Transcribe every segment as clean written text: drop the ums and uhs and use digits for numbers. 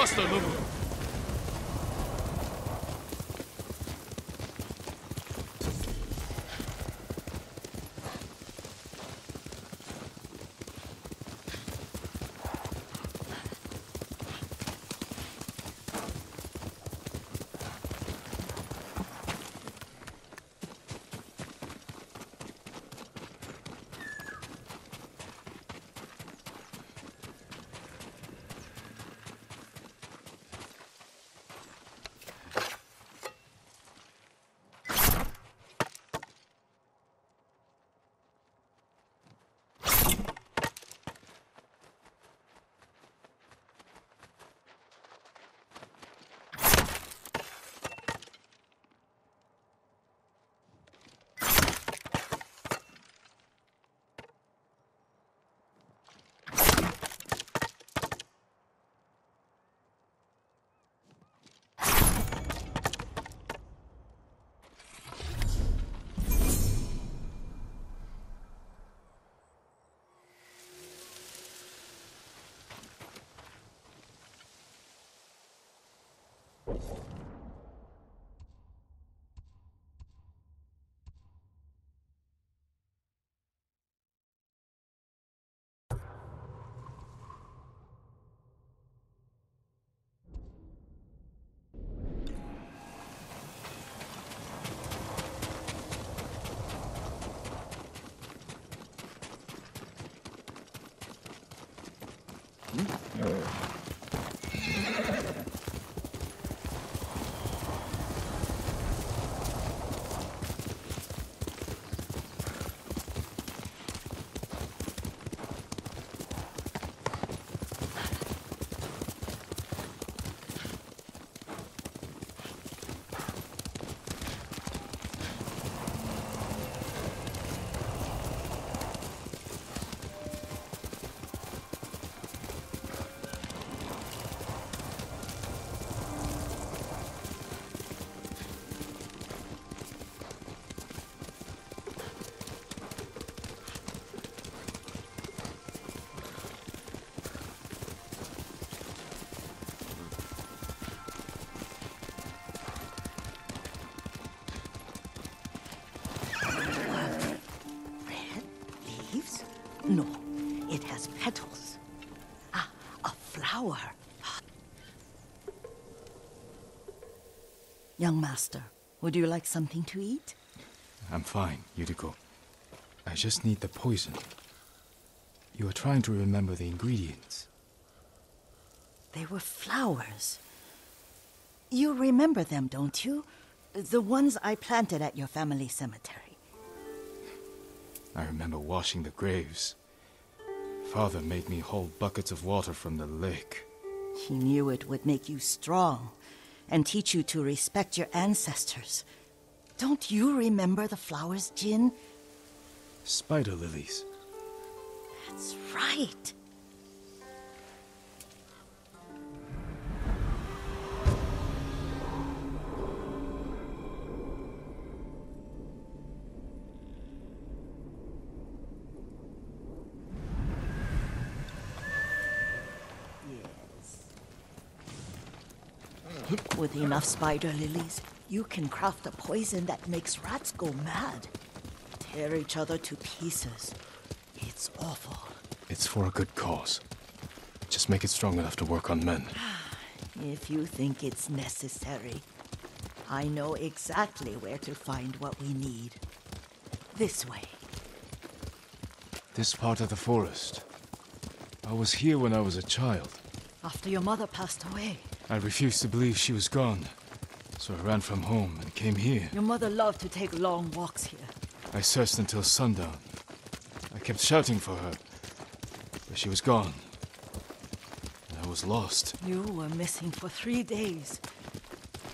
Faster, Nobu. No, it has petals. Ah, a flower. Young master, would you like something to eat? I'm fine, Yuriko. I just need the poison. You are trying to remember the ingredients. They were flowers. You remember them, don't you? The ones I planted at your family cemetery. I remember washing the graves. Father made me hold buckets of water from the lake. He knew it would make you strong and teach you to respect your ancestors. Don't you remember the flowers, Jin? Spider lilies. That's right. With enough spider lilies, you can craft a poison that makes rats go mad. Tear each other to pieces. It's awful. It's for a good cause. Just make it strong enough to work on men. If you think it's necessary, I know exactly where to find what we need. This way. This part of the forest. I was here when I was a child. After your mother passed away. I refused to believe she was gone, so I ran from home and came here. Your mother loved to take long walks here. I searched until sundown. I kept shouting for her, but she was gone. And I was lost. You were missing for 3 days.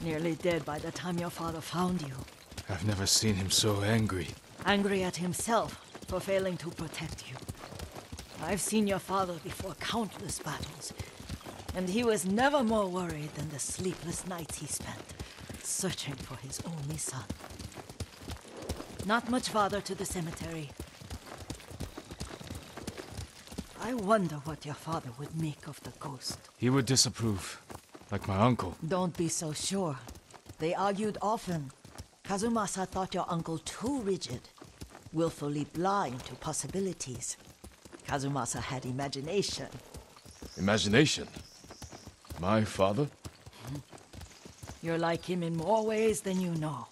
Nearly dead by the time your father found you. I've never seen him so angry. Angry at himself for failing to protect you. I've seen your father before countless battles. And he was never more worried than the sleepless nights he spent searching for his only son. Not much farther to the cemetery. I wonder what your father would make of the ghost. He would disapprove, like my uncle. Don't be so sure. They argued often. Kazumasa thought your uncle too rigid, willfully blind to possibilities. Kazumasa had imagination. Imagination? My father? You're like him in more ways than you know.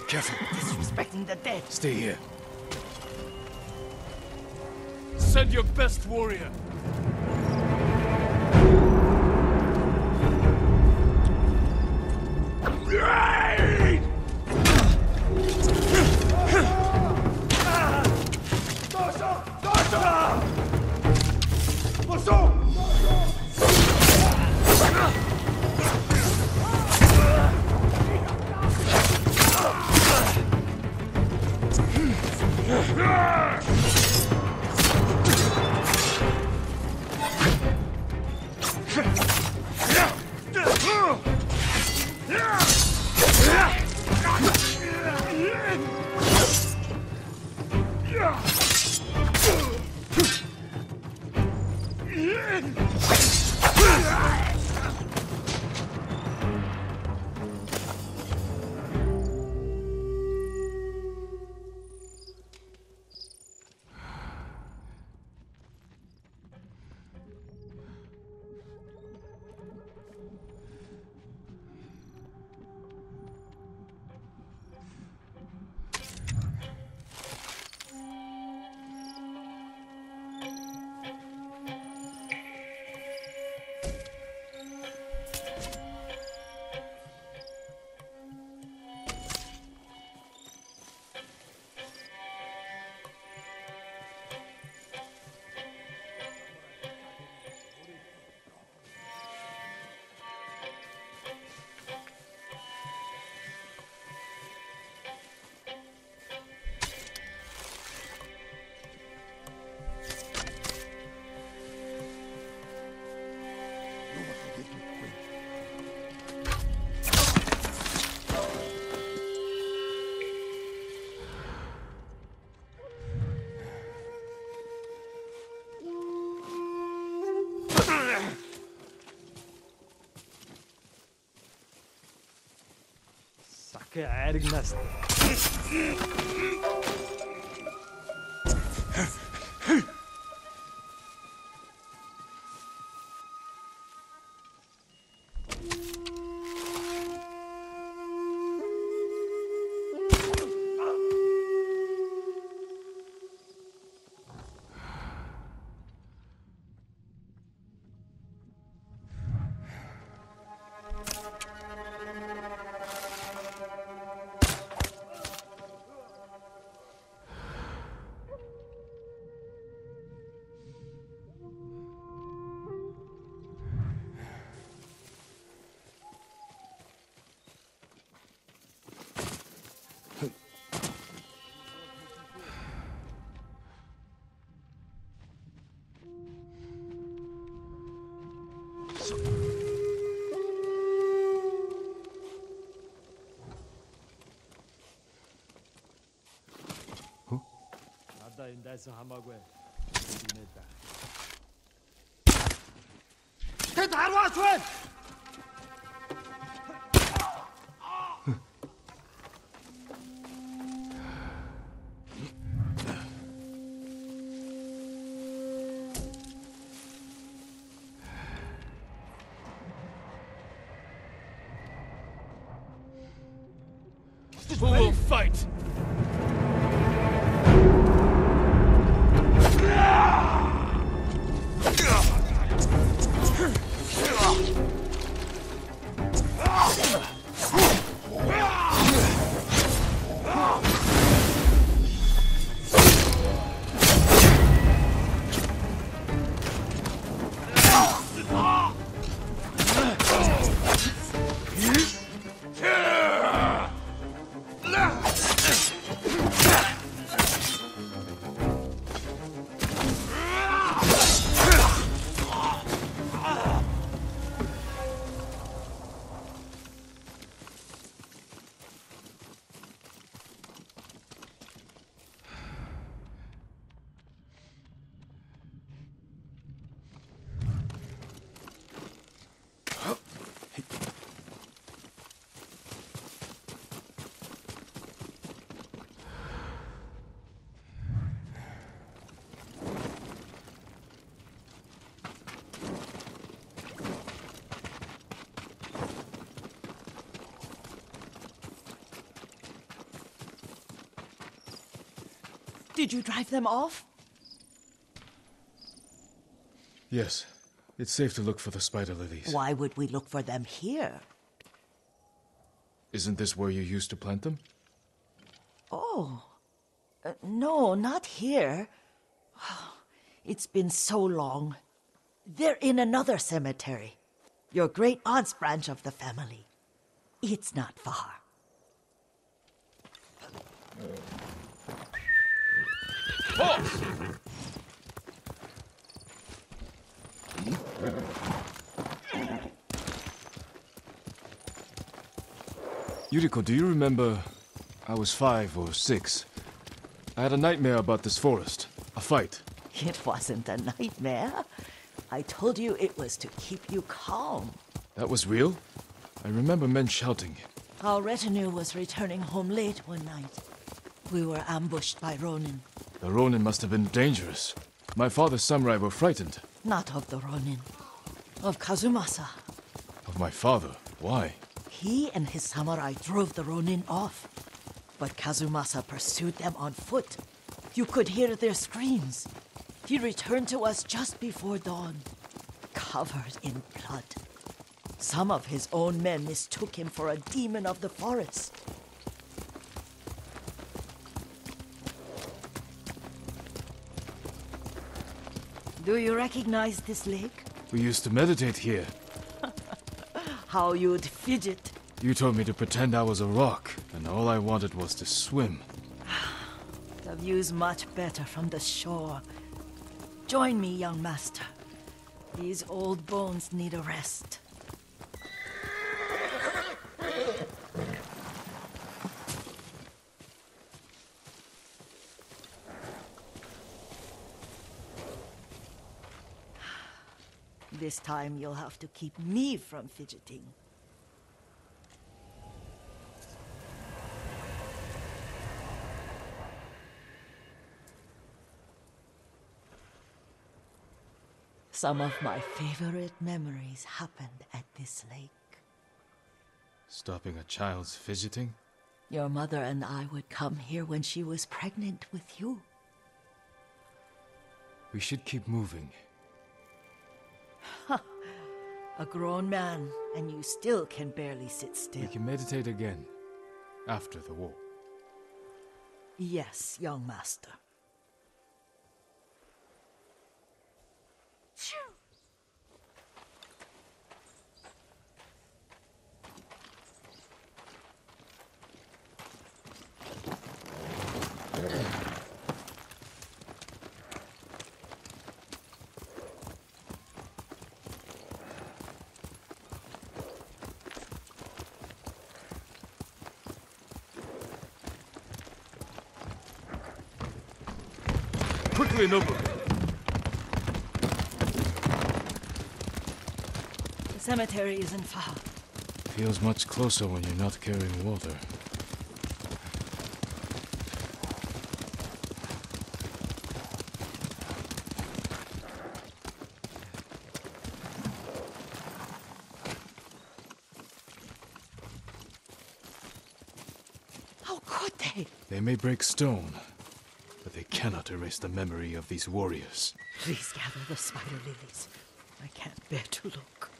Careful. Disrespecting the dead. Stay here. Send your best warrior. Sakai ergnas. That's Hamague. Get out of it! Who will fight? Did you drive them off? Yes. It's safe to look for the spider lilies. Why would we look for them here? Isn't this where you used to plant them? Oh. No, not here. It's been so long. They're in another cemetery. Your great-aunt's branch of the family. It's not far. Boss! Yuriko, do you remember? I was 5 or 6. I had a nightmare about this forest. A fight. It wasn't a nightmare. I told you it was to keep you calm. That was real? I remember men shouting. Our retinue was returning home late one night. We were ambushed by Ronin. The Ronin must have been dangerous. My father's samurai were frightened. Not of the Ronin. Of Kazumasa. Of my father? Why? He and his samurai drove the Ronin off. But Kazumasa pursued them on foot. You could hear their screams. He returned to us just before dawn, covered in blood. Some of his own men mistook him for a demon of the forest. Do you recognize this lake? We used to meditate here. How you'd fidget. You told me to pretend I was a rock, and all I wanted was to swim. The view's much better from the shore. Join me, young master. These old bones need a rest. This time you'll have to keep me from fidgeting. Some of my favorite memories happened at this lake. Stopping a child's fidgeting? Your mother and I would come here when she was pregnant with you. We should keep moving. A grown man, and you still can barely sit still. We can meditate again, after the war. Yes, young master. Quickly, Nobu! The cemetery isn't far. Feels much closer when you're not carrying water. How could they? They may break stone, but they cannot erase the memory of these warriors. Please gather the spider lilies. I can't bear to look.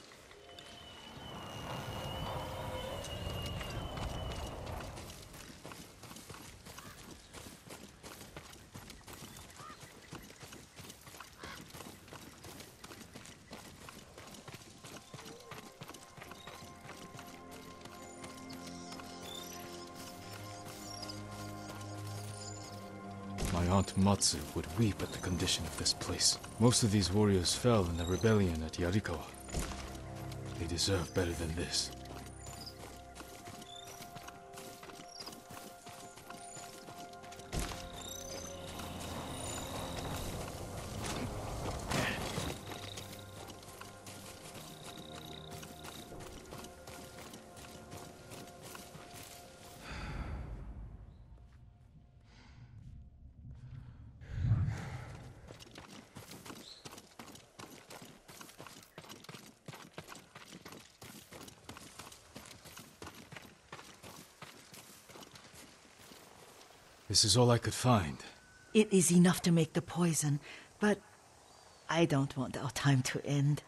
My Aunt Matsu would weep at the condition of this place. Most of these warriors fell in the rebellion at Yarikawa. They deserve better than this. This is all I could find. It is enough to make the poison, but I don't want our time to end.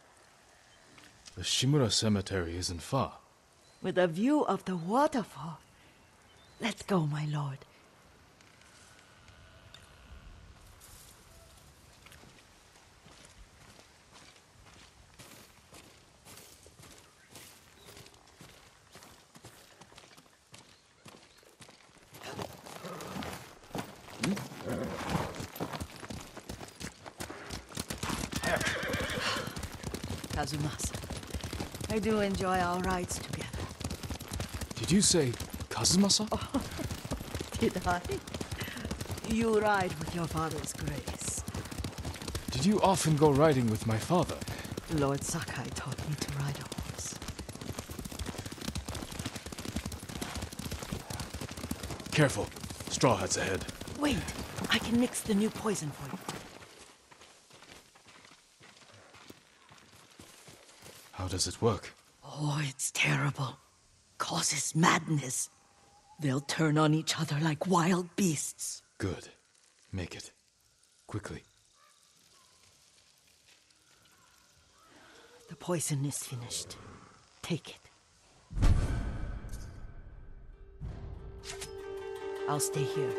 The Shimura cemetery isn't far. With a view of the waterfall. Let's go, my lord. Kazumasa, I do enjoy our rides together. Did you say Kazumasa? Did I? You ride with your father's grace. Did you often go riding with my father? Lord Sakai taught me to ride a horse. Careful. Straw Hat's ahead. Wait, I can mix the new poison for you. How does it work? Oh, it's terrible. Causes madness. They'll turn on each other like wild beasts. Good. Make it. Quickly. The poison is finished. Take it. I'll stay here.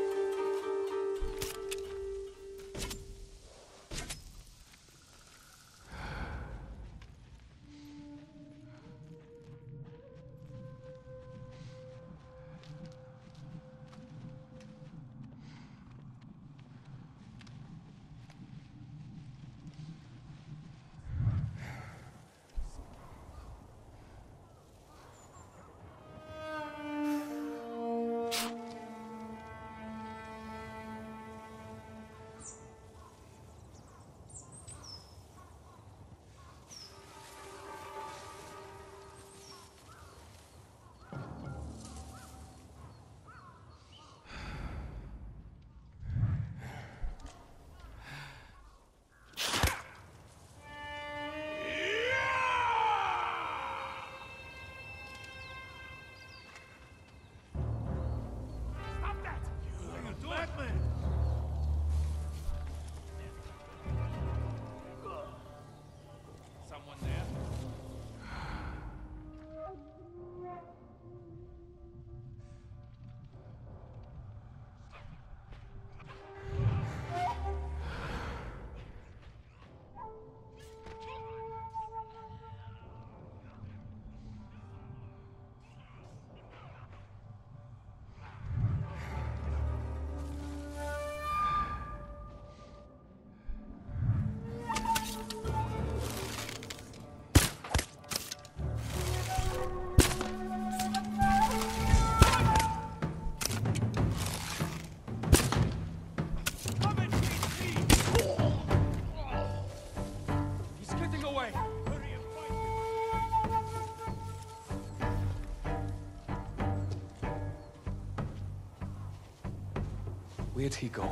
Where'd he go?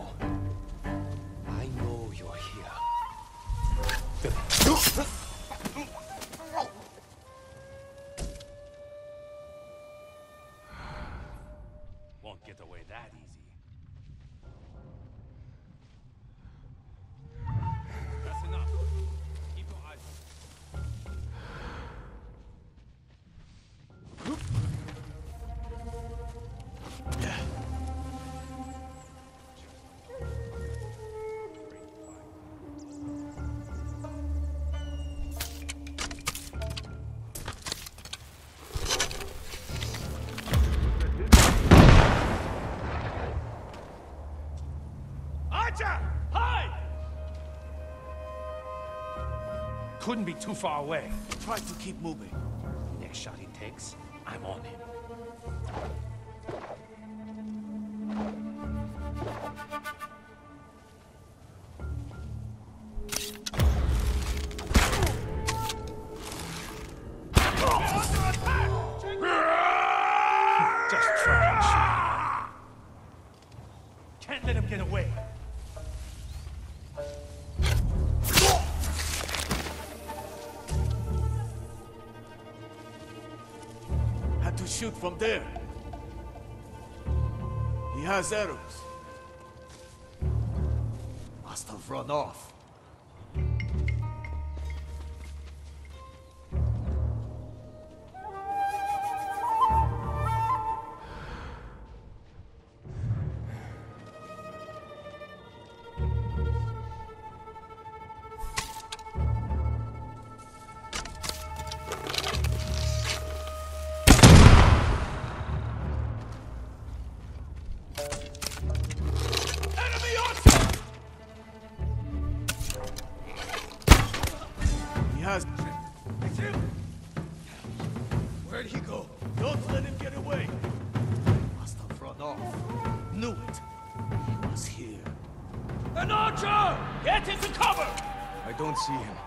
I know you're here. Won't get away that easy. That's enough. Keep your eyes couldn't be too far away. Try to keep moving. Next shot he takes, I'm on him. Just try and shoot. Can't let him get away. To shoot from there. He has arrows. Must have run off. Where'd he go? Don't let him get away. Must have run off. Knew it. He was here. An archer! Get into cover! I don't see him.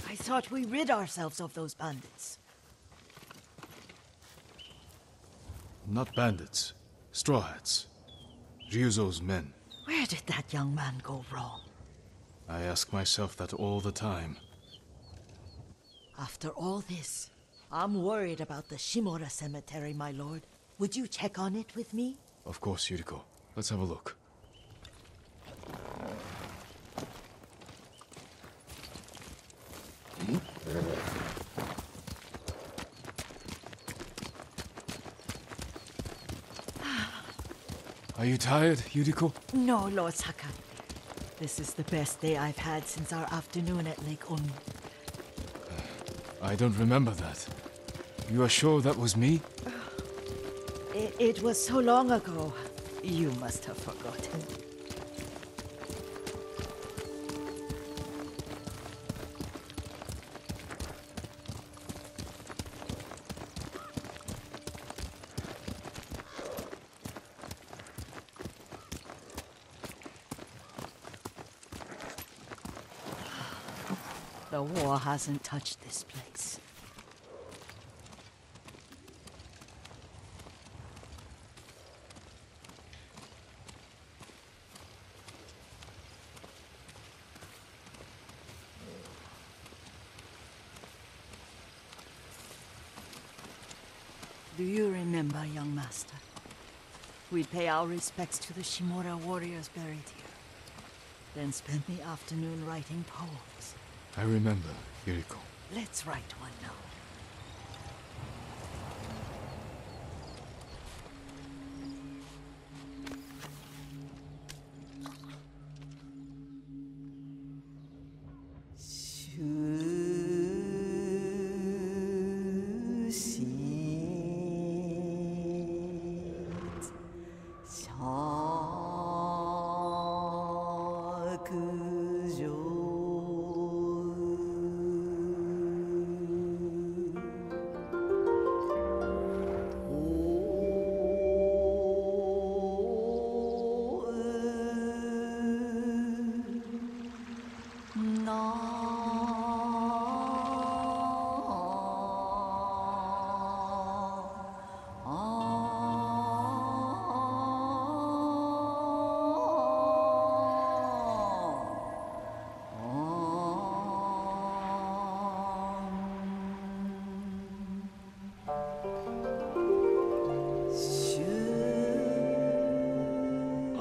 I thought we rid ourselves of those bandits. Not bandits. Straw Hats. Ryuzo's men. Where did that young man go wrong? I ask myself that all the time. After all this, I'm worried about the Shimura cemetery, my lord. Would you check on it with me? Of course, Yuriko. Let's have a look. Are you tired, Yuriko? No, Lord Sakai. This is the best day I've had since our afternoon at Lake Oni. I don't remember that. You are sure that was me? It was so long ago. You must have forgotten. The war hasn't touched this place. Do you remember, young master? We'd pay our respects to the Shimura warriors buried here, then spend the afternoon writing poems. I remember, Yuriko. Let's write one now.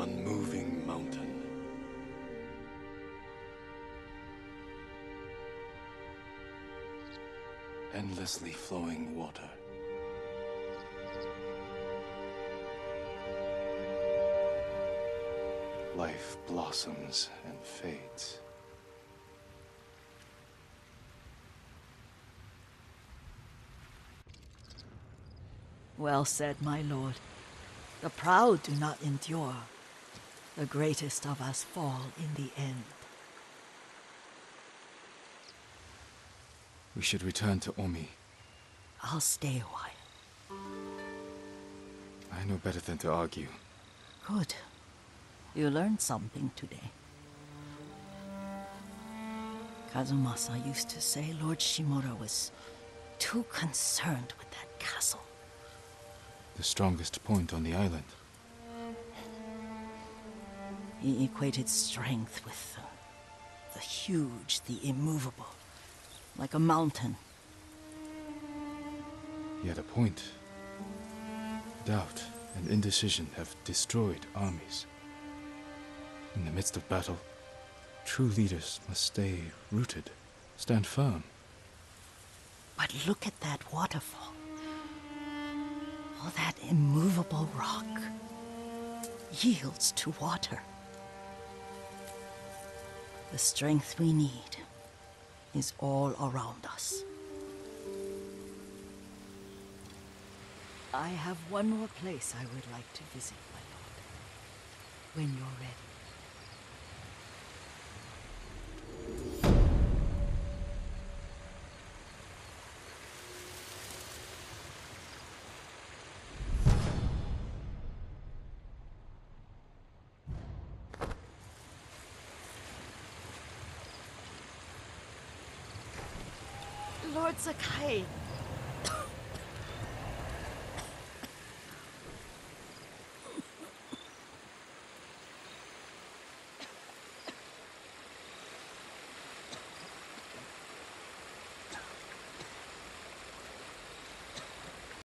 Unmoving mountain. Endlessly flowing water. Life blossoms and fades. Well said, my lord. The proud do not endure. The greatest of us fall in the end. We should return to Omi. I'll stay a while. I know better than to argue. Good. You learned something today. Kazumasa used to say Lord Shimura was too concerned with that castle. The strongest point on the island. He equated strength with the huge, the immovable, like a mountain. He had a point. Doubt and indecision have destroyed armies. In the midst of battle, true leaders must stay rooted, stand firm. But look at that waterfall. All that immovable rock yields to water. The strength we need is all around us. I have one more place I would like to visit, my lord. When you're ready. Lord Sakai,